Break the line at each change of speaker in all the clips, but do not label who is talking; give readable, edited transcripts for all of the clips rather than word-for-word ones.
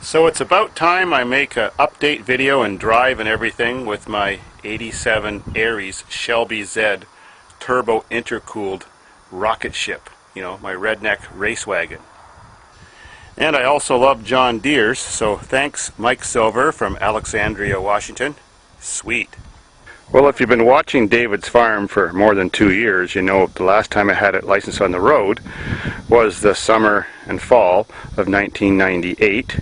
So it's about time I make an update video and drive and everything with my 87 Aries Shelby Z turbo intercooled rocket ship. You know, my Redneck race wagon. And I also love John Deere's, so thanks Mike Silver from Alexandria, Washington. Sweet. Well, if you've been watching Davidsfarm for more than 2 years, you know the last time I had it licensed on the road was the summer and fall of 1998.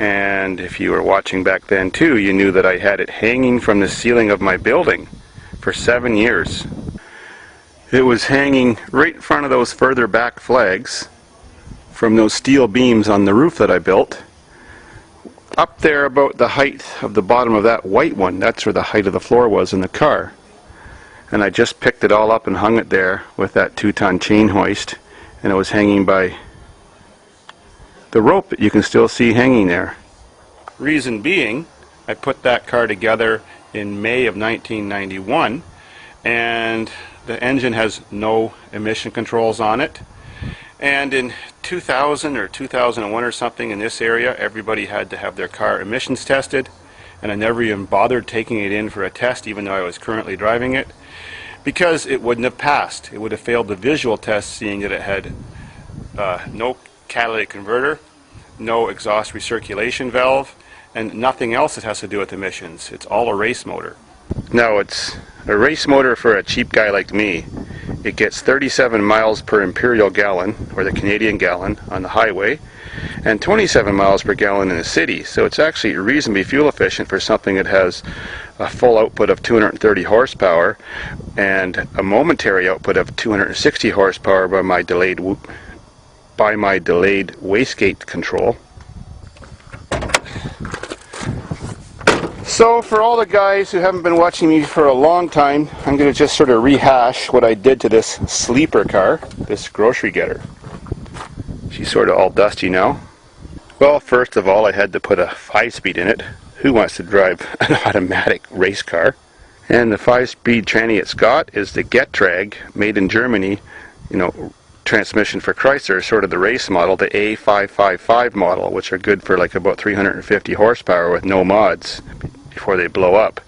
And if you were watching back then too, you knew that I had it hanging from the ceiling of my building for 7 years. It was hanging right in front of those further back flags from those steel beams on the roof that I built. Up there about the height of the bottom of that white one, that's where the height of the floor was in the car. And I just picked it all up and hung it there with that 2-ton chain hoist, and it was hanging by the rope that you can still see hanging there. Reason being, I put that car together in May of 1991, and the engine has no emission controls on it. And in 2000 or 2001 or something in this area, everybody had to have their car emissions tested, and I never even bothered taking it in for a test even though I was currently driving it, because it wouldn't have passed. It would have failed the visual test, seeing that it had no catalytic converter, no exhaust recirculation valve, and nothing else that has to do with emissions. It's all a race motor. Now, it's a race motor for a cheap guy like me. It gets 37 miles per imperial gallon, or the Canadian gallon, on the highway, and 27 miles per gallon in the city. So it's actually reasonably fuel efficient for something that has a full output of 230 horsepower and a momentary output of 260 horsepower by my delayed wastegate control. So for all the guys who haven't been watching me for a long time, I'm going to just sort of rehash what I did to this sleeper car, this grocery getter. She's sort of all dusty now. Well, first of all, I had to put a 5-speed in it. Who wants to drive an automatic race car? And the 5-speed tranny it's got is the Getrag, made in Germany, you know, transmission for Chrysler, sort of the race model, the A555 model, which are good for like about 350 horsepower with no mods before they blow up.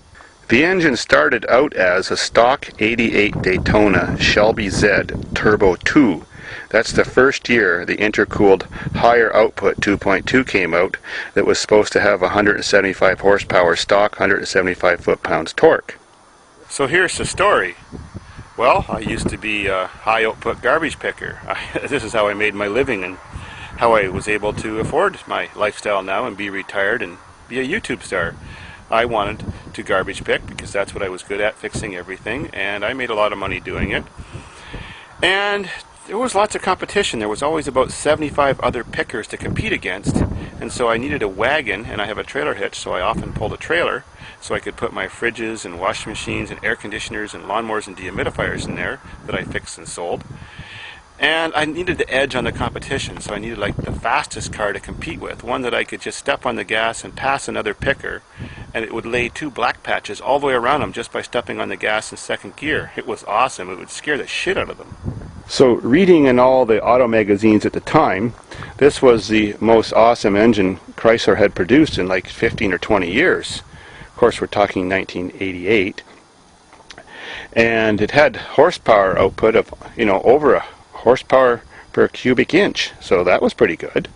The engine started out as a stock 88 Daytona Shelby Z Turbo 2. That's the first year the intercooled higher output 2.2 came out, that was supposed to have 175 horsepower stock, 175 foot-pounds torque. So here's the story. Well, I used to be a high output garbage picker. This is how I made my living and how I was able to afford my lifestyle now and be retired and be a YouTube star. I wanted to garbage pick because that's what I was good at, fixing everything, and I made a lot of money doing it. And there was lots of competition. There was always about 75 other pickers to compete against, and so I needed a wagon, and I have a trailer hitch, so I often pulled a trailer so I could put my fridges and washing machines and air conditioners and lawnmowers and dehumidifiers in there that I fixed and sold. And I needed the edge on the competition, so I needed like the fastest car to compete with, one that I could just step on the gas and pass another picker, and it would lay 2 black patches all the way around them just by stepping on the gas in second gear. It was awesome. It would scare the shit out of them. So reading in all the auto magazines at the time, this was the most awesome engine Chrysler had produced in like 15 or 20 years. Of course, we're talking 1988. And it had horsepower output of, you know, over a horsepower per cubic inch. So that was pretty good.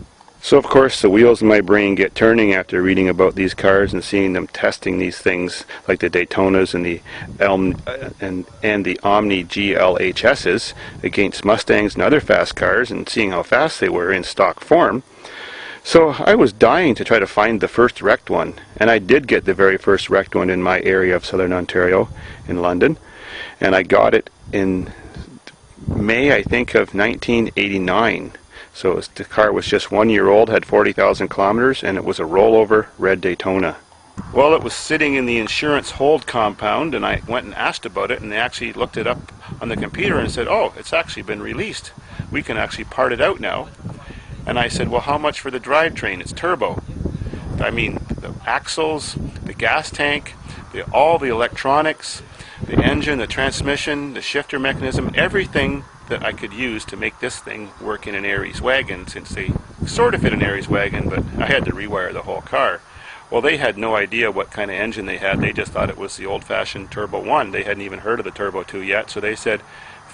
So of course the wheels in my brain get turning after reading about these cars and seeing them testing these things like the Daytonas and the Omni GLHSs against Mustangs and other fast cars, and seeing how fast they were in stock form. So I was dying to try to find the first wrecked one, and I did get the very first wrecked one in my area of southern Ontario in London, and I got it in May, I think, of 1989. So the car was just 1 year old, had 40,000 kilometers, and it was a rollover red Daytona. Well, it was sitting in the insurance hold compound, and I went and asked about it, and they actually looked it up on the computer and said, oh, it's actually been released. We can actually part it out now. And I said, well, how much for the drivetrain? It's turbo. I mean, the axles, the gas tank, all the electronics, the engine, the transmission, the shifter mechanism, everything that I could use to make this thing work in an Aries wagon, since they sort of fit an Aries wagon, but I had to rewire the whole car. Well, they had no idea what kind of engine they had. They just thought it was the old-fashioned Turbo 1. They hadn't even heard of the Turbo 2 yet, so they said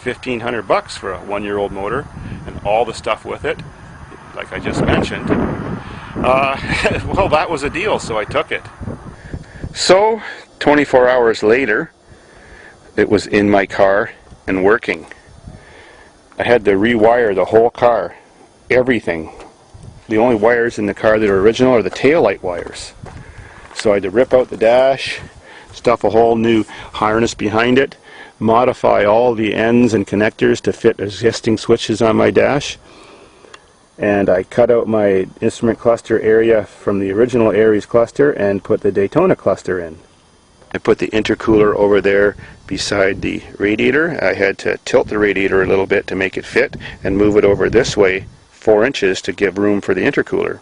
$1,500 for a one-year-old motor and all the stuff with it, like I just mentioned. Well, that was a deal, so I took it. So, 24 hours later, it was in my car and working. I had to rewire the whole car, everything. The only wires in the car that are original are the taillight wires. So I had to rip out the dash, stuff a whole new harness behind it, modify all the ends and connectors to fit existing switches on my dash. And I cut out my instrument cluster area from the original Aries cluster and put the Daytona cluster in. I put the intercooler over there beside the radiator. I had to tilt the radiator a little bit to make it fit and move it over this way 4 inches to give room for the intercooler.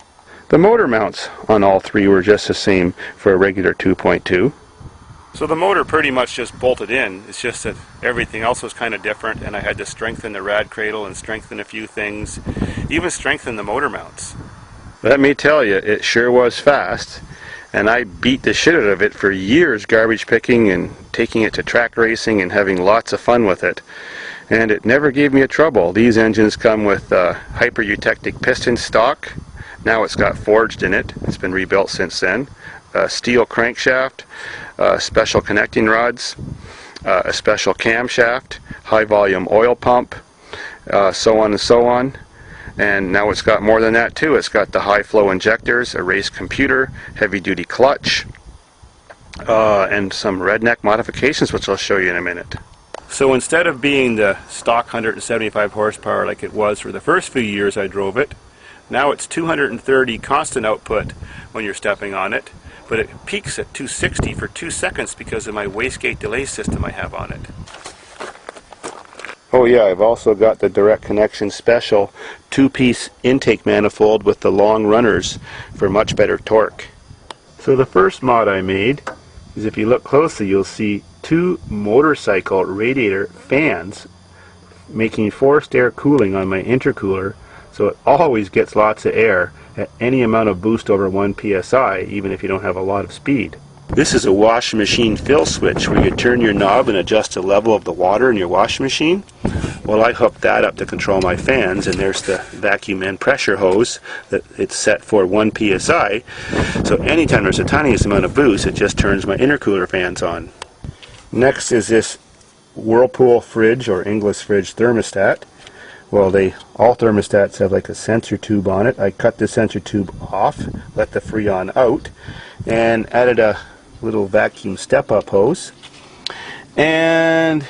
The motor mounts on all three were just the same for a regular 2.2. So the motor pretty much just bolted in. It's just that everything else was kind of different, and I had to strengthen the rad cradle and strengthen a few things, even strengthen the motor mounts. Let me tell you, it sure was fast, and I beat the shit out of it for years, garbage picking and taking it to track racing and having lots of fun with it. And it never gave me a trouble. These engines come with hyper-eutectic piston stock. Now it's got forged in it. It's been rebuilt since then. Steel crankshaft, special connecting rods, a special camshaft, high volume oil pump, so on and so on. And now it's got more than that too. It's got the high flow injectors, a race computer, heavy duty clutch, and some Redneck modifications, which I'll show you in a minute. So instead of being the stock 175 horsepower like it was for the first few years I drove it, now it's 230 constant output when you're stepping on it, but it peaks at 260 for 2 seconds because of my wastegate delay system I have on it. Oh yeah, I've also got the direct connection special 2-piece intake manifold with the long runners for much better torque. So the first mod I made is, if you look closely, you'll see 2 motorcycle radiator fans making forced air cooling on my intercooler, so it always gets lots of air at any amount of boost over 1 psi, even if you don't have a lot of speed. This is a washing machine fill switch where you turn your knob and adjust the level of the water in your washing machine. Well, I hooked that up to control my fans, and there's the vacuum and pressure hose that it's set for 1 psi. So anytime there's the tiniest amount of boost, it just turns my intercooler fans on. Next is this Whirlpool fridge or English fridge thermostat. Well, all thermostats have like a sensor tube on it. I cut the sensor tube off, let the Freon out, and added a little vacuum step-up hose, and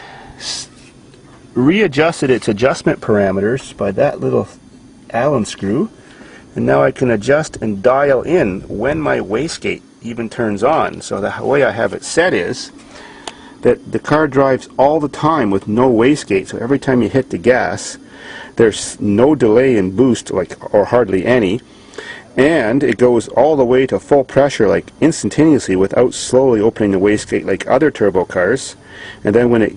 readjusted its adjustment parameters by that little Allen screw, and now I can adjust and dial in when my wastegate even turns on. So the way I have it set is that the car drives all the time with no wastegate, so every time you hit the gas there's no delay in boost, or hardly any, and it goes all the way to full pressure, like instantaneously, without slowly opening the wastegate like other turbo cars. And then when it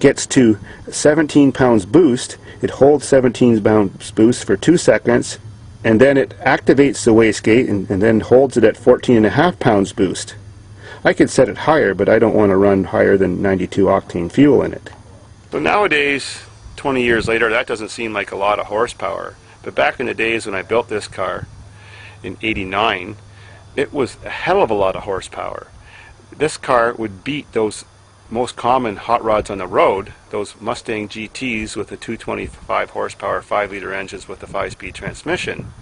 gets to 17 pounds boost, it holds 17 pounds boost for 2 seconds, and then it activates the wastegate and then holds it at 14.5 pounds boost. I could set it higher, but I don't want to run higher than 92 octane fuel in it. So nowadays, 20 years later, that doesn't seem like a lot of horsepower. But back in the days when I built this car in '89, it was a hell of a lot of horsepower. This car would beat those most common hot rods on the road, those Mustang GTs with the 225 horsepower 5-liter engines with the 5-speed transmission.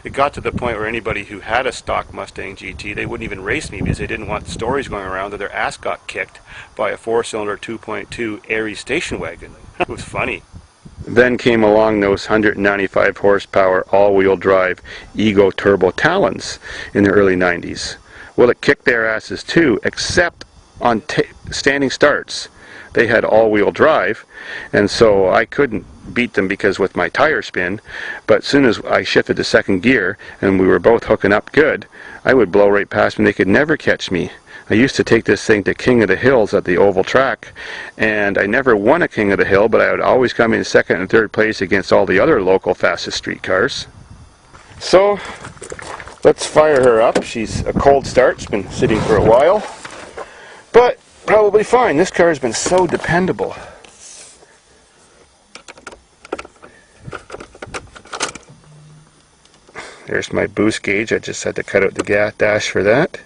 It got to the point where anybody who had a stock Mustang GT, they wouldn't even race me because they didn't want stories going around that their ass got kicked by a 4-cylinder 2.2 Aries station wagon. It was funny. Then came along those 195 horsepower all-wheel drive Ego Turbo Talons in the early 90s. Well, it kicked their asses too, except on standing starts. They had all-wheel drive, and so I couldn't beat them because with my tire spin, but as soon as I shifted to second gear and we were both hooking up good, I would blow right past them. They could never catch me. I used to take this thing to King of the Hills at the oval track, and I never won a King of the Hill, but I would always come in second and third place against all the other local fastest street cars. So let's fire her up. She's a cold start. It's been sitting for a while, but probably fine. This car has been so dependable. There's my boost gauge. I just had to cut out the gas dash for that.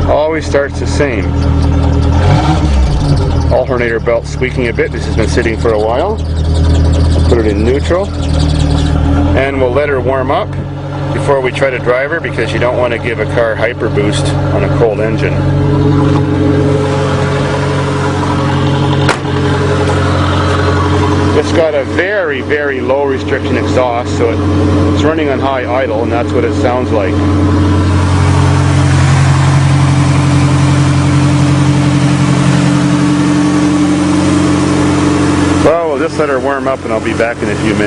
Always starts the same. Alternator belt squeaking a bit. This has been sitting for a while. Put it in neutral. And we'll let her warm up before we try to drive her, because you don't want to give a car hyper boost on a cold engine. It's got a very, very low restriction exhaust, so it's running on high idle, and that's what it sounds like. Well, we'll just let her warm up and I'll be back in a few minutes.